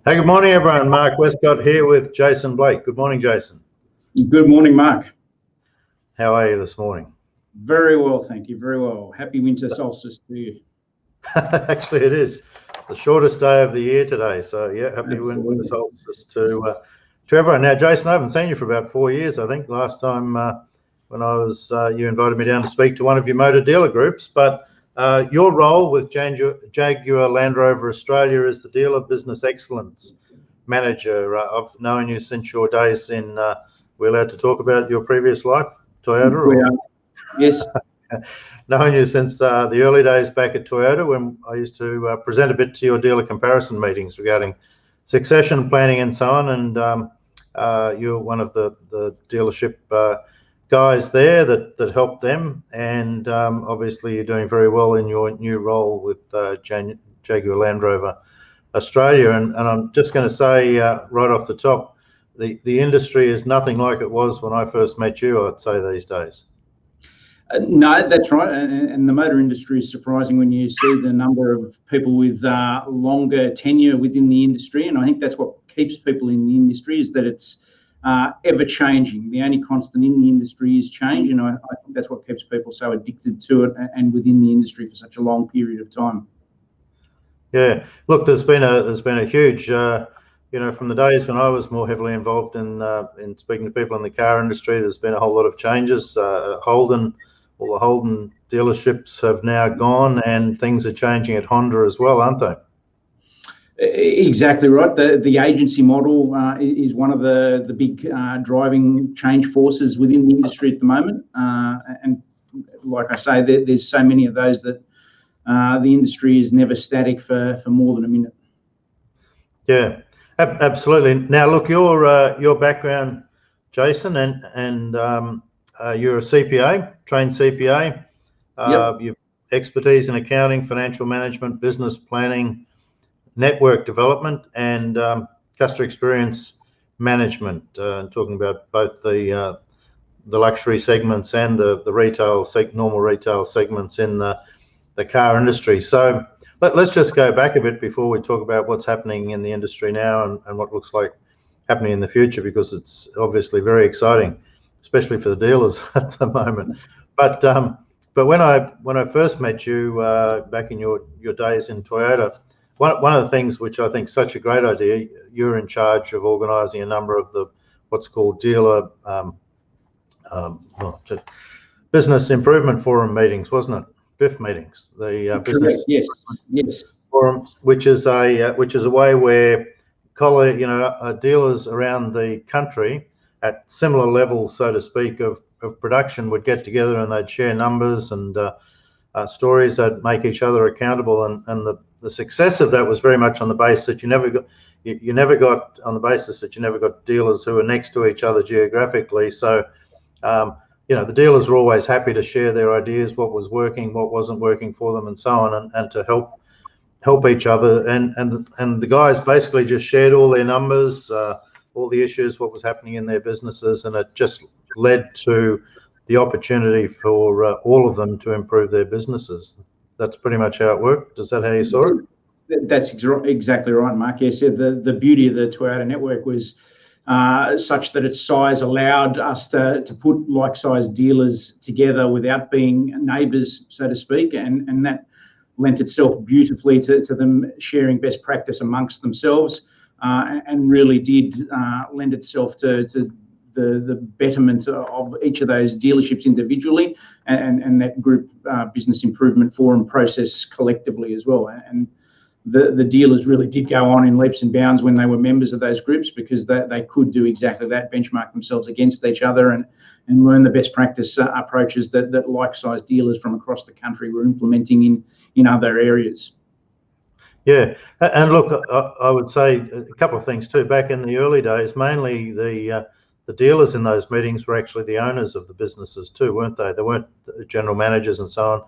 Hey, good morning, everyone. Mark Westcott here with Jason Blake. Good morning, Jason. Good morning, Mark. How are you this morning? Very well, thank you. Very well. Happy winter solstice to you. Actually, it is the shortest day of the year today. So, yeah, happy winter solstice to everyone. Now, Jason, I haven't seen you for about 4 years. I think last time when I was, you invited me down to speak to one of your motor dealer groups. But your role with Jaguar Land Rover Australia is the Dealer Business Excellence Manager. I've known you since your days in. We're allowed to talk about your previous life, Toyota. We are. Yes. Known you since the early days back at Toyota, when I used to present a bit to your dealer comparison meetings regarding succession planning and so on. And you're one of the dealership guys there that helped them. And obviously, you're doing very well in your new role with Jaguar Land Rover Australia. And I'm just going to say right off the top, the industry is nothing like it was when I first met you, I'd say, these days. No, that's right. And the motor industry is surprising when you see the number of people with longer tenure within the industry. And I think that's what keeps people in the industry, is that it's ever changing. The only constant in the industry is change. And I think that's what keeps people so addicted to it and within the industry for such a long period of time. Yeah, look, there's been a huge, from the days when I was more heavily involved in speaking to people in the car industry, there's been a whole lot of changes. All the Holden dealerships have now gone, and things are changing at Honda as well, aren't they? Exactly right. The agency model is one of the big driving change forces within the industry at the moment. And like I say, there's so many of those that the industry is never static for more than a minute. Yeah, absolutely. Now, look, your background, Jason, and you're a CPA, trained CPA. Yep. You've expertise in accounting, financial management, business planning, network development, and customer experience management. Talking about both the luxury segments and the normal retail segments in the car industry. So let's just go back a bit before we talk about what's happening in the industry now and what looks like happening in the future, because it's obviously very exciting, especially for the dealers at the moment. But when I first met you back in your days in Toyota, one of the things which I think is such a great idea, you're in charge of organising a number of the what's called dealer business improvement forum meetings, wasn't it? BIF meetings, the business yes forum, which is a way where dealers around the country at similar levels, so to speak, of production would get together and they'd share numbers and stories that make each other accountable. And the success of that was very much on the basis that you never got dealers who were next to each other geographically. So the dealers were always happy to share their ideas, what was working, what wasn't working for them, and so on, and to help each other. And the guys basically just shared all their numbers, all the issues, what was happening in their businesses, and it just led to the opportunity for all of them to improve their businesses. That's pretty much how it worked. Is that how you saw it? That's exactly right, Mark. Yes, the beauty of the Toyota network was such that its size allowed us to put like-sized dealers together without being neighbours, so to speak, and that lent itself beautifully to them sharing best practice amongst themselves, and really did lend itself to the betterment of each of those dealerships individually, and that group business improvement forum process collectively as well. And the dealers really did go on in leaps and bounds when they were members of those groups, because they could do exactly that, benchmark themselves against each other and learn the best practice approaches that like-sized dealers from across the country were implementing in other areas. Yeah, and look, I would say a couple of things too. Back in the early days, mainly the dealers in those meetings were actually the owners of the businesses too, weren't they? They weren't the general managers and so on.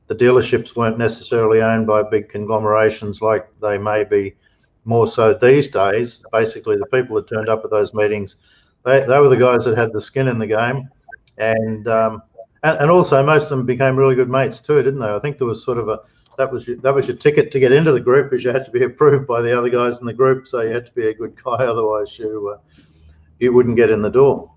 The dealerships weren't necessarily owned by big conglomerations like they may be more so these days. Basically, the people that turned up at those meetings, they were the guys that had the skin in the game, and also most of them became really good mates too, didn't they? I think there was sort of that was your ticket to get into the group, is you had to be approved by the other guys in the group. So you had to be a good guy, otherwise you wouldn't get in the door.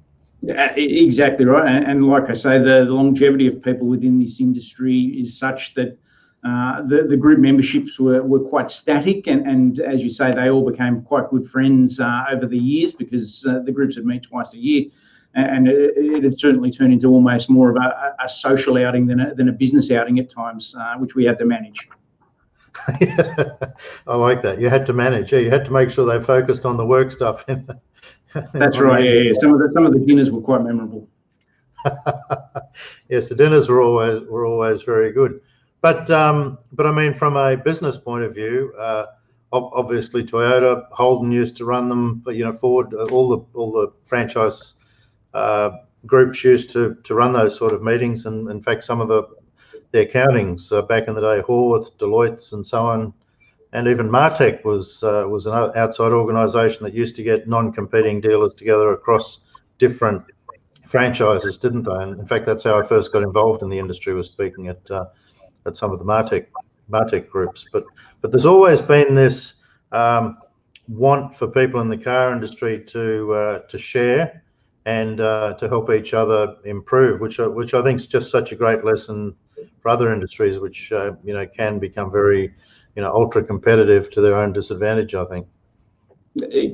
Exactly right. And like I say, the longevity of people within this industry is such that the group memberships were quite static, and as you say, they all became quite good friends over the years, because the groups would meet twice a year, and it had certainly turned into almost more of a social outing than a business outing at times, which we had to manage. I like that. You had to manage. Yeah, you had to make sure they focused on the work stuff. That's right. Yeah. Some of the dinners were quite memorable. Yes, the dinners were always very good. But I mean, from a business point of view, obviously Toyota, Holden used to run them. But Ford, all the franchise groups used to run those sort of meetings, and in fact, some of the accountings back in the day, Horwath, Deloitte's, and so on, and even Martech was an outside organisation that used to get non-competing dealers together across different franchises, didn't they? And in fact, that's how I first got involved in the industry, was speaking at some of the Martech groups. But there's always been this want for people in the car industry to share and to help each other improve, which I think is just such a great lesson for other industries, which can become very ultra competitive to their own disadvantage, I think.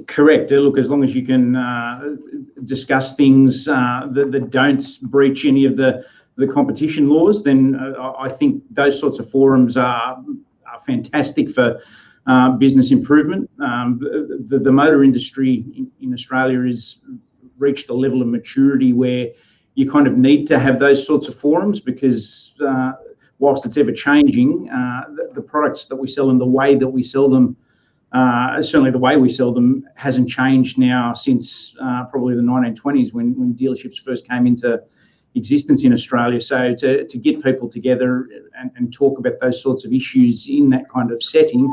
Correct. Look, as long as you can discuss things that don't breach any of the competition laws, then I think those sorts of forums are fantastic for business improvement. The motor industry in Australia has reached a level of maturity where you kind of need to have those sorts of forums, because whilst it's ever changing, the products that we sell and the way that we sell them, certainly the way we sell them, hasn't changed now since probably the 1920s when dealerships first came into existence in Australia. So to get people together and talk about those sorts of issues in that kind of setting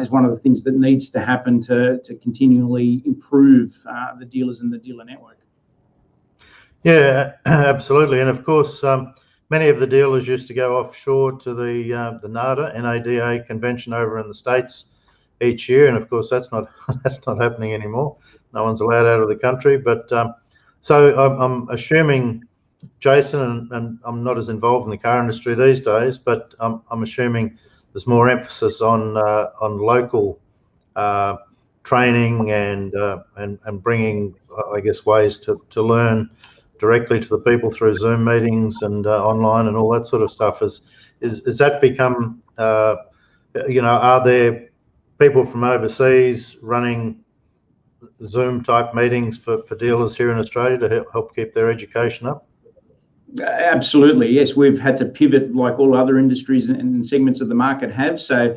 is one of the things that needs to happen to continually improve the dealers and the dealer network. Yeah, absolutely. And of course, many of the dealers used to go offshore to the NADA convention over in the States each year, and of course that's not happening anymore. No one's allowed out of the country. But so I'm assuming, Jason, and I'm not as involved in the car industry these days, but I'm assuming there's more emphasis on local training and bringing, I guess, ways to learn directly to the people through Zoom meetings and online and all that sort of stuff. Is that become, are there people from overseas running Zoom type meetings for dealers here in Australia to help keep their education up? Absolutely, yes. We've had to pivot like all other industries and segments of the market have. So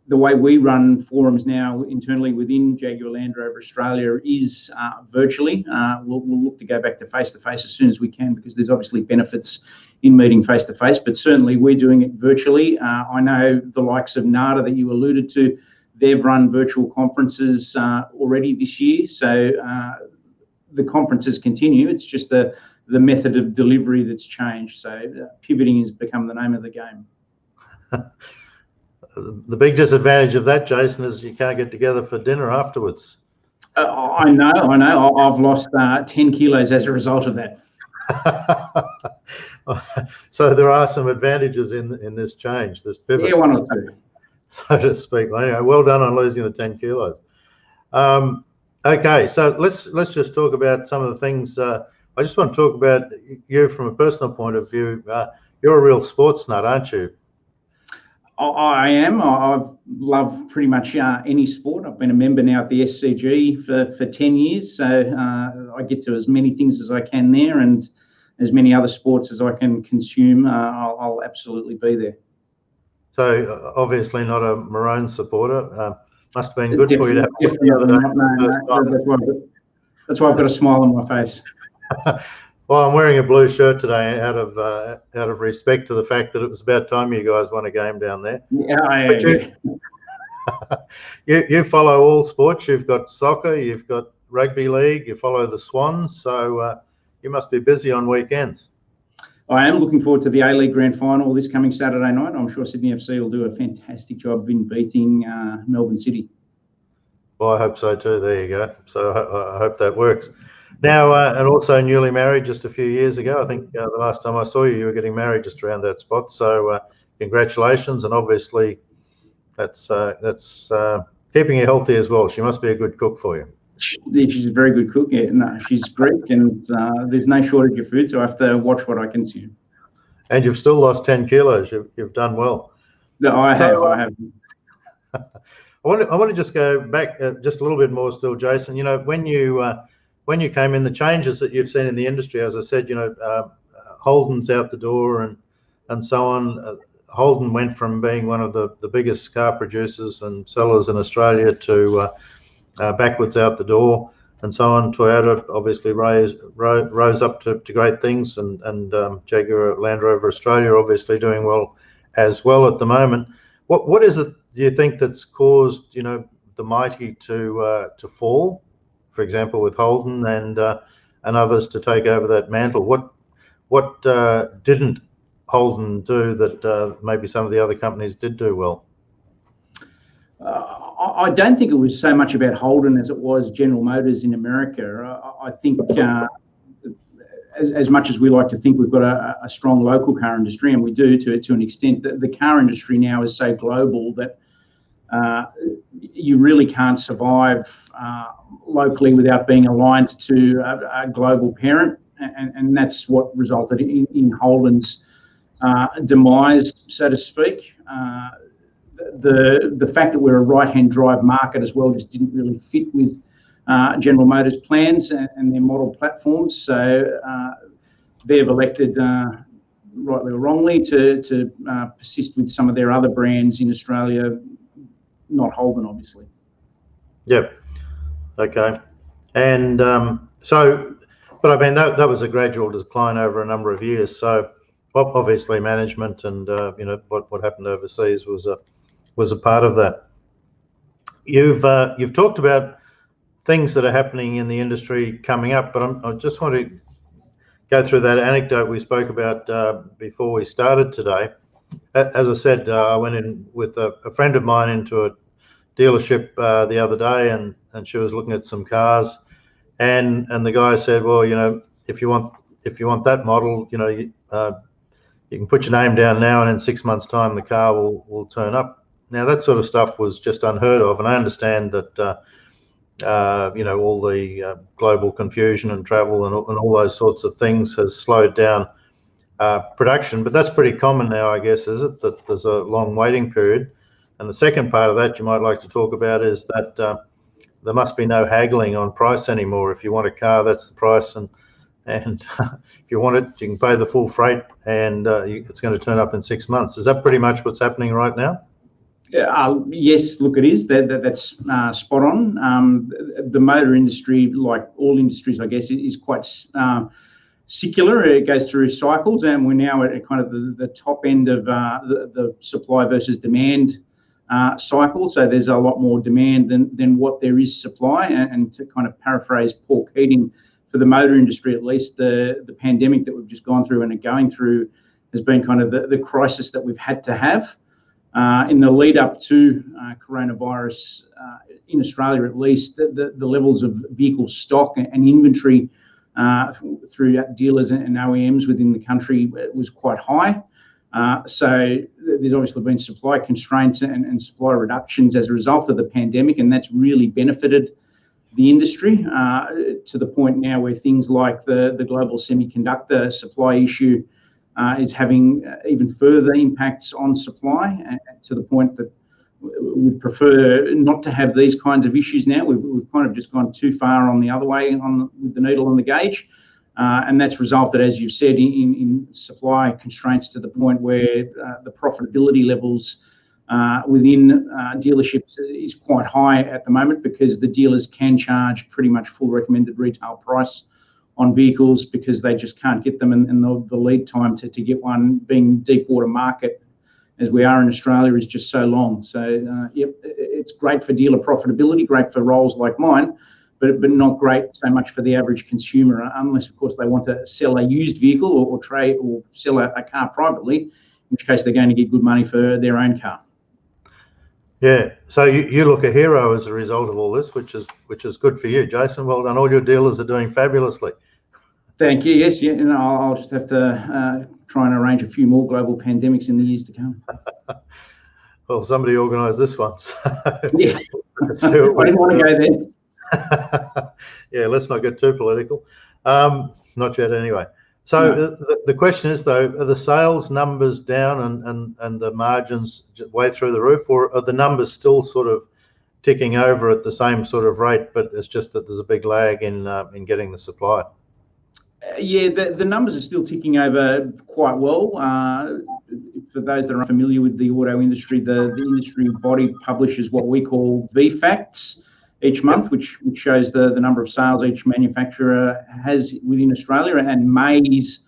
the way we run forums now internally within Jaguar Land Rover Australia is virtually. We'll look to go back to face-to-face as soon as we can, because there's obviously benefits in meeting face-to-face, but certainly we're doing it virtually. I know the likes of NADA that you alluded to, they've run virtual conferences already this year. So the conferences continue. It's just the method of delivery that's changed. So pivoting has become the name of the game. The big disadvantage of that, Jason, is you can't get together for dinner afterwards. I know. I've lost 10 kilos as a result of that. So there are some advantages in this change, this pivot. Yeah, one or two, so to speak. Anyway, well done on losing the 10 kilos. Okay, so let's just talk about some of the things. I just want to talk about you from a personal point of view. You're a real sports nut, aren't you? I am. I love pretty much any sport. I've been a member now at the SCG for 10 years, so I get to as many things as I can there, and as many other sports as I can consume. I'll absolutely be there. So obviously not a Maroon supporter. Must have been good for you to have the other day. That's why I've got a smile on my face. Well, I'm wearing a blue shirt today out of respect to the fact that it was about time you guys won a game down there. Yeah, I agree. You follow all sports. You've got soccer, you've got rugby league, you follow the Swans, so you must be busy on weekends. I am looking forward to the A-League Grand Final this coming Saturday night. I'm sure Sydney FC will do a fantastic job in beating Melbourne City. Well, I hope so too. There you go. So I hope that works. Now, and also newly married just a few years ago. I think the last time I saw you, you were getting married just around that spot. So congratulations, and obviously that's keeping you healthy as well. She must be a good cook for you. She's a very good cook. Yeah, no, she's Greek, and there's no shortage of food, so I have to watch what I consume. And you've still lost 10 kilos. You've done well. No, I have. I want to just go back just a little bit more still, Jason. You know, when you came in, the changes that you've seen in the industry, as I said, you know, Holden's out the door and so on. Holden went from being one of the biggest car producers and sellers in Australia to backwards out the door and so on. Toyota obviously rose up to great things, and Jaguar Land Rover Australia obviously doing well as well at the moment. What is it, do you think, that's caused, you know, the mighty to fall, for example, with Holden and others to take over that mantle? What didn't Holden do that maybe some of the other companies did do well? I don't think it was so much about Holden as it was General Motors in America. I think as much as we like to think we've got a strong local car industry, and we do to an extent, the car industry now is so global that you really can't survive locally without being aligned to a global parent, and that's what resulted in Holden's demise, so to speak. The fact that we're a right-hand drive market as well just didn't really fit with General Motors' plans and their model platforms. So they've elected, rightly or wrongly, to persist with some of their other brands in Australia, not Holden, obviously. Yep. Okay. And so, but I mean, that was a gradual decline over a number of years. So obviously management and, you know, what happened overseas was a part of that. You've talked about things that are happening in the industry coming up, but I just want to go through that anecdote we spoke about before we started today. As I said, I went in with a friend of mine into a dealership the other day, and she was looking at some cars, and the guy said, well, you know, if you want that model, you know, you can put your name down now, and in 6 months' time the car will turn up. Now, that sort of stuff was just unheard of, and I understand that you know, all the global confusion and travel and all those sorts of things has slowed down production, but that's pretty common now, I guess, is it, that there's a long waiting period? And the second part of that you might like to talk about is that there must be no haggling on price anymore. If you want a car, that's the price, and if you want it, you can pay the full freight, and it's going to turn up in 6 months. Is that pretty much what's happening right now? Yes, look, it is. That's spot on. The motor industry, like all industries, I guess, is quite secular. It goes through cycles, and we're now at kind of the top end of the supply versus demand cycle. So there's a lot more demand than what there is supply. And to kind of paraphrase Paul Keating, for the motor industry at least, the pandemic that we've just gone through and are going through has been kind of the crisis that we've had to have. In the lead up to coronavirus, in Australia at least, the levels of vehicle stock and inventory through dealers and OEMs within the country was quite high. So there's obviously been supply constraints and supply reductions as a result of the pandemic, and that's really benefited the industry to the point now where things like the global semiconductor supply issue is having even further impacts on supply, to the point that we'd prefer not to have these kinds of issues now. We've kind of just gone too far on the other way with the needle on the gauge, and that's resulted, as you've said, in supply constraints to the point where the profitability levels within dealerships is quite high at the moment, because the dealers can charge pretty much full recommended retail price on vehicles because they just can't get them, and the lead time to get one, being deep water market as we are in Australia, is just so long. So yep, it's great for dealer profitability, great for roles like mine, but not great so much for the average consumer, unless, of course, they want to sell a used vehicle or trade or sell a car privately, in which case they're going to get good money for their own car. Yeah, so you look a hero as a result of all this, which is good for you, Jason. Well done. All your dealers are doing fabulously. Thank you. Yes, yeah, and I'll just have to try and arrange a few more global pandemics in the years to come. Well, somebody organised this one. So yeah, I didn't want to go there. Yeah, let's not get too political. Not yet, anyway. So no. The question is, though, are the sales numbers down and the margins way through the roof, or are the numbers still sort of ticking over at the same sort of rate, but it's just that there's a big lag in getting the supply? Yeah, the numbers are still ticking over quite well. For those that are unfamiliar with the auto industry, the industry body publishes what we call VFACTS each month, which shows the number of sales each manufacturer has within Australia. And May's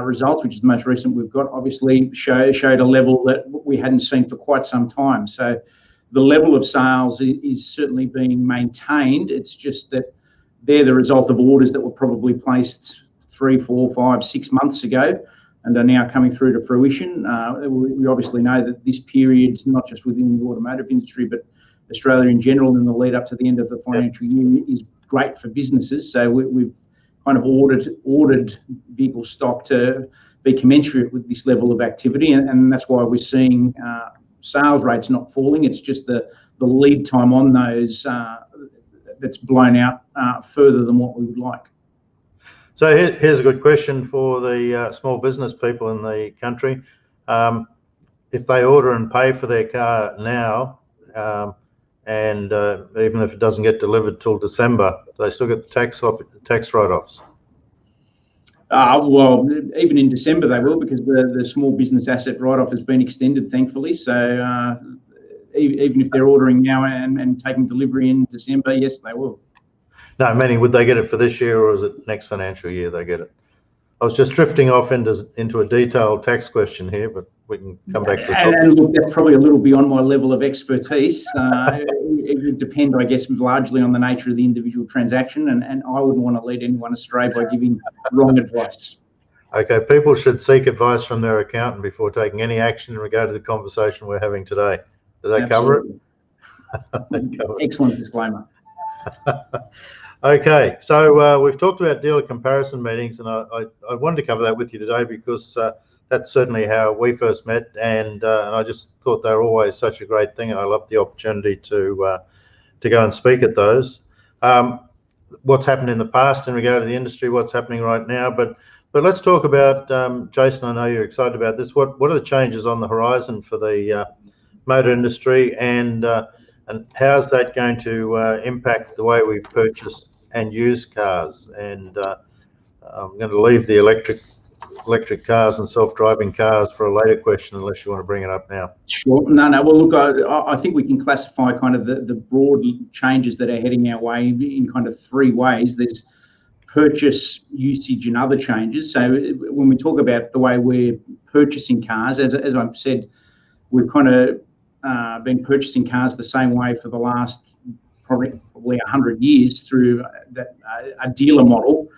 results, which is the most recent we've got, obviously showed a level that we hadn't seen for quite some time. So the level of sales is certainly being maintained. It's just that they're the result of orders that were probably placed 3, 4, 5, 6 months ago and are now coming through to fruition. We obviously know that this period, not just within the automotive industry, but Australia in general, in the lead up to the end of the financial year, is great for businesses. So we've kind of ordered vehicle stock to be commensurate with this level of activity, and that's why we're seeing sales rates not falling. It's just the lead time on those that's blown out further than what we would like. So here's a good question for the small business people in the country. If they order and pay for their car now, and even if it doesn't get delivered till December, they still get the tax write-offs? Well, even in December they will, because the small business asset write-off has been extended, thankfully. So even if they're ordering now and taking delivery in December, yes, they will. No, meaning would they get it for this year, or is it next financial year they get it? I was just drifting off into a detailed tax question here, but we can come back to it. And look, that's probably a little beyond my level of expertise. It would depend, I guess, largely on the nature of the individual transaction, and I wouldn't want to lead anyone astray by giving wrong advice. Okay, people should seek advice from their accountant before taking any action in regard to the conversation we're having today. Does that cover it? Excellent disclaimer. Okay, so we've talked about dealer comparison meetings, and I wanted to cover that with you today because that's certainly how we first met, and I just thought they were always such a great thing, and I loved the opportunity to go and speak at those. What's happened in the past in regard to the industry, what's happening right now, but let's talk about, Jason, I know you're excited about this. What are the changes on the horizon for the motor industry, and how's that going to impact the way we purchase and use cars? And I'm going to leave the electric cars and self-driving cars for a later question, unless you want to bring it up now. Sure. No. Well, look, I think we can classify kind of the broad changes that are heading our way in kind of 3 ways. There's purchase, usage, and other changes. So when we talk about the way we're purchasing cars, as I've said, we've kind of been purchasing cars the same way for the last probably 100 years through a dealer model.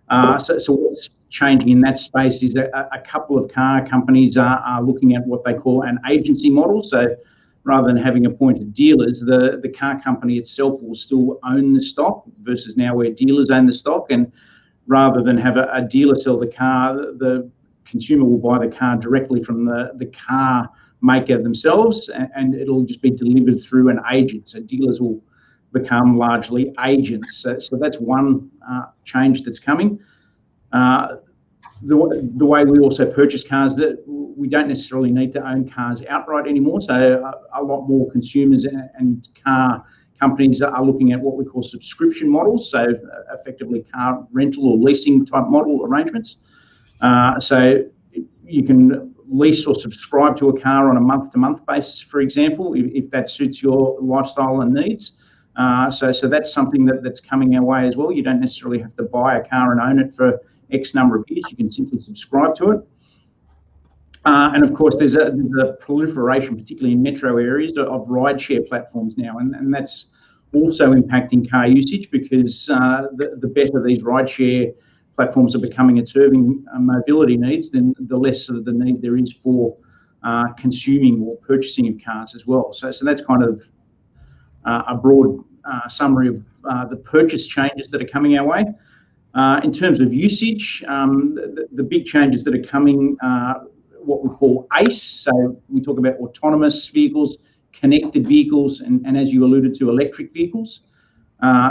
So what's changing in that space is a couple of car companies are looking at what they call an agency model. So rather than having appointed dealers, the car company itself will still own the stock, versus now where dealers own the stock. And rather than have a dealer sell the car, the consumer will buy the car directly from the car maker themselves, and it'll just be delivered through an agent. So dealers will become largely agents. So that's one change that's coming. The way we also purchase cars, that we don't necessarily need to own cars outright anymore. So a lot more consumers and car companies are looking at what we call subscription models. So effectively car rental or leasing type model arrangements. So you can lease or subscribe to a car on a month-to-month basis, for example, if that suits your lifestyle and needs. So that's something that's coming our way as well. You don't necessarily have to buy a car and own it for X number of years. You can simply subscribe to it. And of course, there's a proliferation, particularly in metro areas, of rideshare platforms now, and that's also impacting car usage because the better these rideshare platforms are becoming at serving mobility needs, then the less of the need there is for consuming or purchasing of cars as well. So that's kind of a broad summary of the purchase changes that are coming our way. In terms of usage, the big changes that are coming, what we call ACE. So we talk about autonomous vehicles, connected vehicles, and as you alluded to, electric vehicles.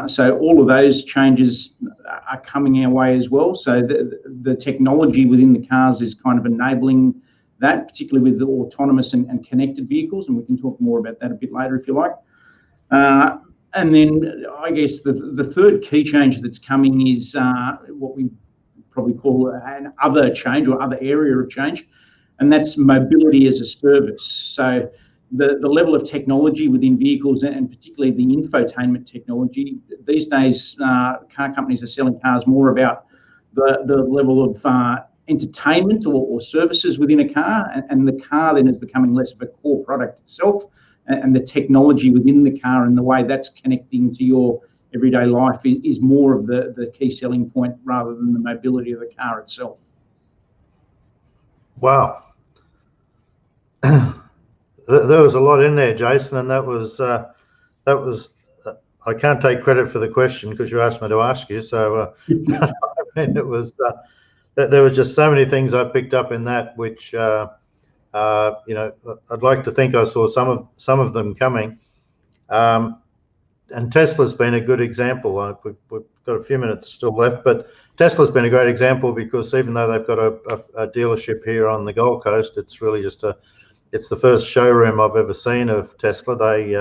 So all of those changes are coming our way as well. So the technology within the cars is kind of enabling that, particularly with the autonomous and connected vehicles, and we can talk more about that a bit later if you like. And then I guess the third key change that's coming is what we probably call an other change or other area of change, and that's mobility as a service. So the level of technology within vehicles, and particularly the infotainment technology, these days car companies are selling cars more about the level of entertainment or services within a car, and the car then is becoming less of a core product itself, and the technology within the car and the way that's connecting to your everyday life is more of the key selling point rather than the mobility of the car itself. Wow. There was a lot in there, Jason, and that was I can't take credit for the question because you asked me to ask you. So I mean, it was there was just so many things I picked up in that, which I'd like to think I saw some of them coming. And Tesla's been a good example. We've got a few minutes still left, but Tesla's been a great example because even though they've got a dealership here on the Gold Coast, it's really just it's the first showroom I've ever seen of Tesla. They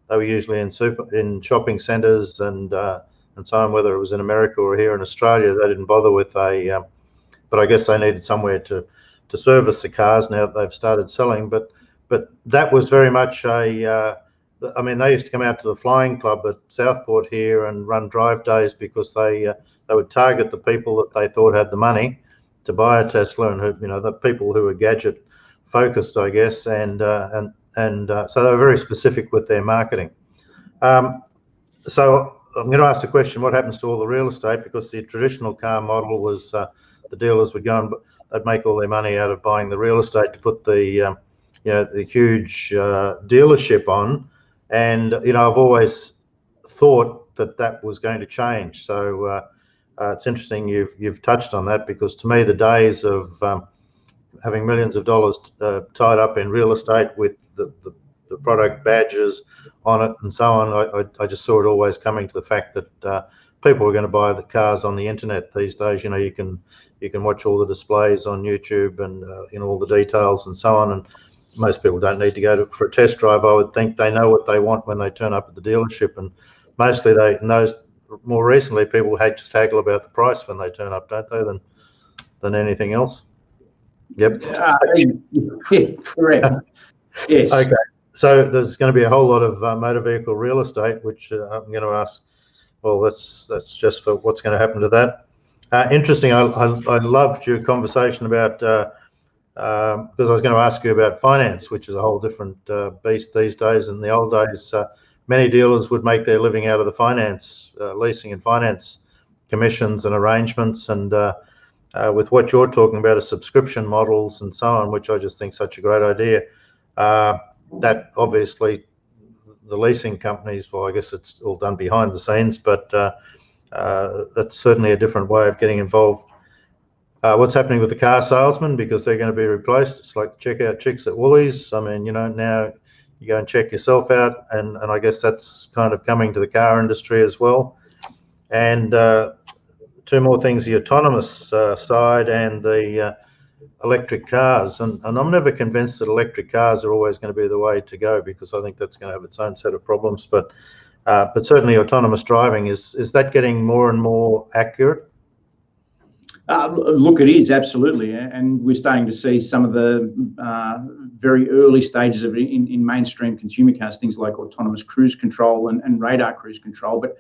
were usually in shopping centres and so on, whether it was in America or here in Australia. They didn't bother with but I guess they needed somewhere to service the cars now that they've started selling. But that was very much I mean, they used to come out to the flying club at Southport here and run drive days because they would target the people that they thought had the money to buy a Tesla, and the people who were gadget focused, I guess, and so they were very specific with their marketing. So I'm going to ask the question: what happens to all the real estate? Because the traditional car model was the dealers would go and they'd make all their money out of buying the real estate to put the the huge dealership on. And I've always thought that was going to change. So it's interesting you've touched on that, because to me the days of having millions of dollars tied up in real estate with the product badges on it and so on, I just saw it always coming to the fact that people were going to buy the cars on the internet these days. You can watch all the displays on YouTube and all the details and so on, and most people don't need to go for a test drive. I would think they know what they want when they turn up at the dealership, and mostly more recently people just haggle about the price when they turn up, don't they, than anything else. Yep. Yeah, correct. Yes. Okay. So there's going to be a whole lot of motor vehicle real estate, which I'm going to ask. Well, that's just for what's going to happen to that. Interesting. I loved your conversation about. Because I was going to ask you about finance, which is a whole different beast these days. In the old days, many dealers would make their living out of the finance, leasing and finance commissions and arrangements. And with what you're talking about, is subscription models and so on, which I just think such a great idea. That obviously the leasing companies, well, I guess it's all done behind the scenes, but that's certainly a different way of getting involved. What's happening with the car salesman, because they're going to be replaced. It's like checkout chicks at Woolies. I mean, now you go and check yourself out, and I guess that's kind of coming to the car industry as well. And two more things: the autonomous side and the electric cars. And I'm never convinced that electric cars are always going to be the way to go, because I think that's going to have its own set of problems. But certainly autonomous driving is that getting more and more accurate? Look, it is, absolutely, and we're starting to see some of the very early stages of it in mainstream consumer cars, things like autonomous cruise control and radar cruise control. But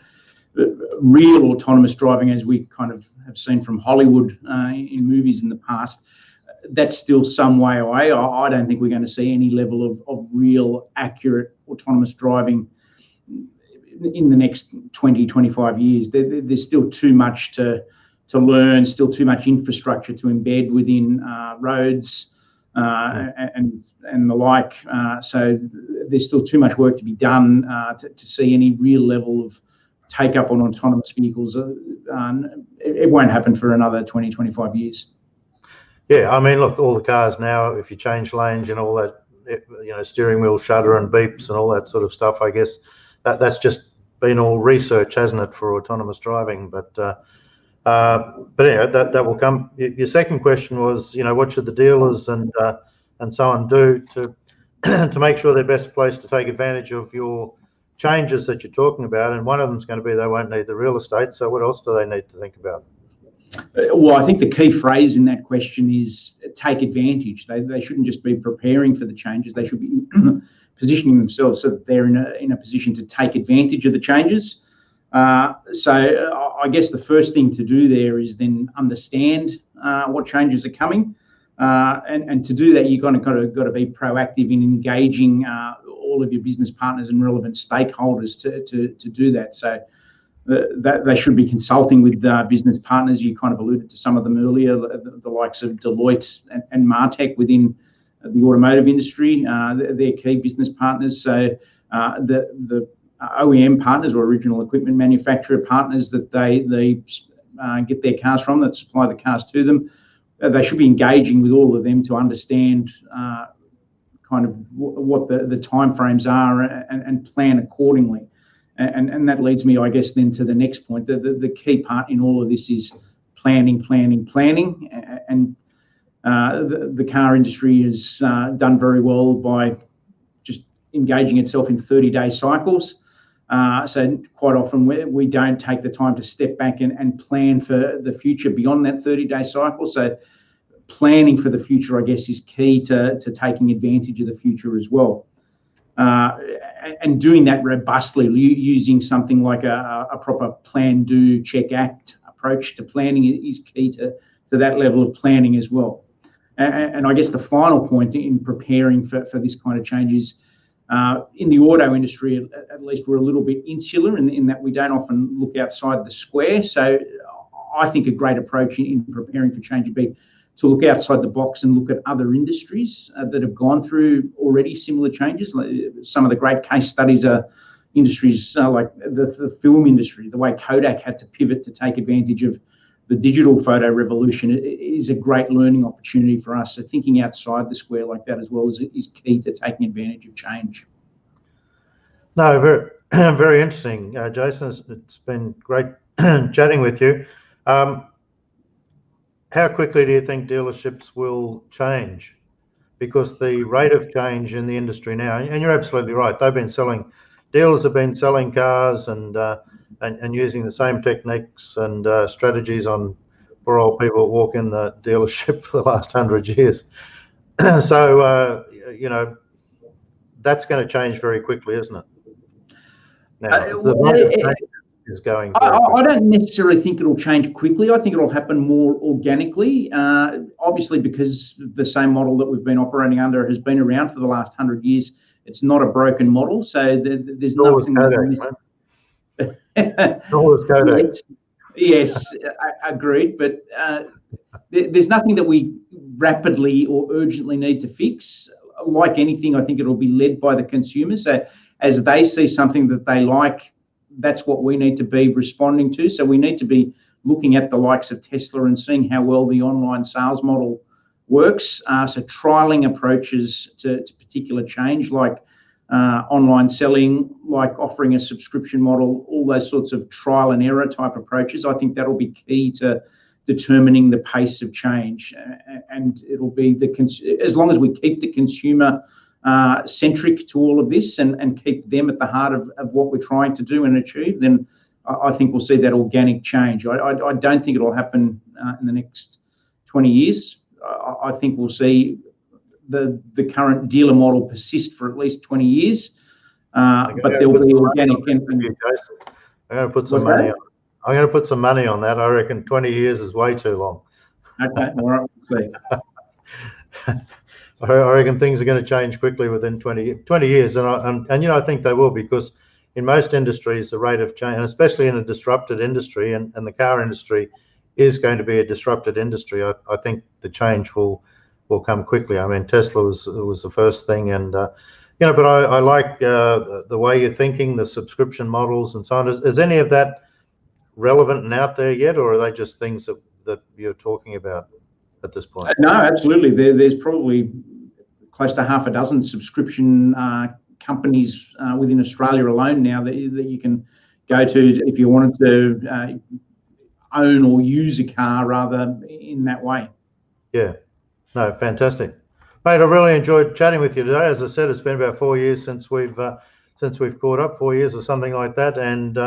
real autonomous driving, as we kind of have seen from Hollywood in movies in the past, that's still some way away. I don't think we're going to see any level of real accurate autonomous driving in the next 20, 25 years. There's still too much to learn, still too much infrastructure to embed within roads and the like. So there's still too much work to be done to see any real level of take up on autonomous vehicles. It won't happen for another 20, 25 years. Yeah, I mean, look, all the cars now, if you change lanes and all that, steering wheel shudder and beeps and all that sort of stuff, I guess that's just been all research, hasn't it, for autonomous driving? But anyway, that will come. Your second question was, what should the dealers and so on do to to make sure they're best placed to take advantage of your changes that you're talking about? And one of them is going to be they won't need the real estate. So what else do they need to think about? Well, I think the key phrase in that question is take advantage. They shouldn't just be preparing for the changes. They should be positioning themselves so that they're in a position to take advantage of the changes. So I guess the first thing to do there is then understand what changes are coming. And to do that, you've got to be proactive in engaging all of your business partners and relevant stakeholders to do that. So that they should be consulting with business partners. You kind of alluded to some of them earlier, the likes of Deloitte and Martech within the automotive industry. They're key business partners. So the OEM partners or original equipment manufacturer partners that they get their cars from, that supply the cars to them, they should be engaging with all of them to understand kind of what the timeframes are and plan accordingly. And that leads me, I guess, then to the next point. The key part in all of this is planning. And the car industry has done very well by just engaging itself in 30-day cycles. So quite often we don't take the time to step back and plan for the future beyond that 30-day cycle. So planning for the future, I guess, is key to taking advantage of the future as well. And doing that robustly, using something like a proper plan, do, check, act approach to planning is key to that level of planning as well. And I guess the final point in preparing for this kind of change is in the auto industry, at least, we're a little bit insular in that we don't often look outside the square. So I think a great approach in preparing for change would be to look outside the box and look at other industries that have gone through already similar changes. Some of the great case studies are industries like the film industry. The way Kodak had to pivot to take advantage of the digital photo revolution is a great learning opportunity for us. So thinking outside the square like that as well is key to taking advantage of change. No, very, very interesting, Jason. It's been great chatting with you. How quickly do you think dealerships will change? Because the rate of change in the industry now, and you're absolutely right, dealers have been selling cars and using the same techniques and strategies on poor old people that walk in the dealership for the last 100 years. So, that's going to change very quickly, isn't it? Now, the rate of change is going very quickly. I don't necessarily think it'll change quickly. I think it'll happen more organically, obviously, because the same model that we've been operating under has been around for the last 100 years. It's not a broken model, so there's nothing. Yes, agreed. But there's nothing that we rapidly or urgently need to fix. Like anything, I think it'll be led by the consumer. So as they see something that they like, that's what we need to be responding to. So we need to be looking at the likes of Tesla and seeing how well the online sales model works. So trialing approaches to particular change, like online selling, like offering a subscription model, all those sorts of trial and error type approaches. I think that'll be key to determining the pace of change. And it'll be as long as we keep the consumer centric to all of this and keep them at the heart of what we're trying to do and achieve, then I think we'll see that organic change. I don't think it'll happen in the next 20 years. I think we'll see the current dealer model persist for at least 20 years, but there will be organic. I'm going to put some money on. I'm going to put some money on that. I reckon 20 years is way too long. Okay, all right, we'll see. I reckon things are going to change quickly within 20 years, and I think they will, because in most industries, the rate of change, and especially in a disrupted industry, and the car industry is going to be a disrupted industry. I think the change will come quickly. I mean, Tesla was the first thing, and but I like the way you're thinking, the subscription models and so on. Is any of that relevant and out there yet, or are they just things that you're talking about at this point? No, absolutely. There's probably close to half a dozen subscription companies within Australia alone now that you can go to if you wanted to own or use a car rather in that way. Yeah, no, fantastic, mate. I really enjoyed chatting with you today. As I said, it's been about 4 years since we've caught up, 4 years or something like that, and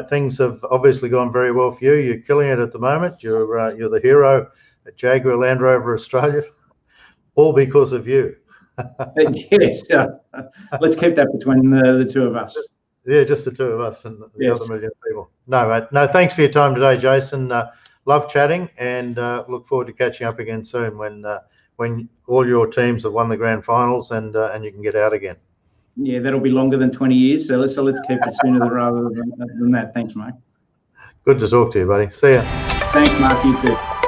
things have obviously gone very well for you. You're killing it at the moment. You're the hero at Jaguar Land Rover Australia, all because of you. Yes, let's keep that between the two of us. Yeah, just the two of us and the other million people. No, mate. No, thanks for your time today, Jason. Love chatting, and look forward to catching up again soon when all your teams have won the grand finals and you can get out again. Yeah, that'll be longer than 20 years. So let's keep it sooner rather than that. Thanks, Mark. Good to talk to you, buddy. See ya. Thanks, Mark. You too.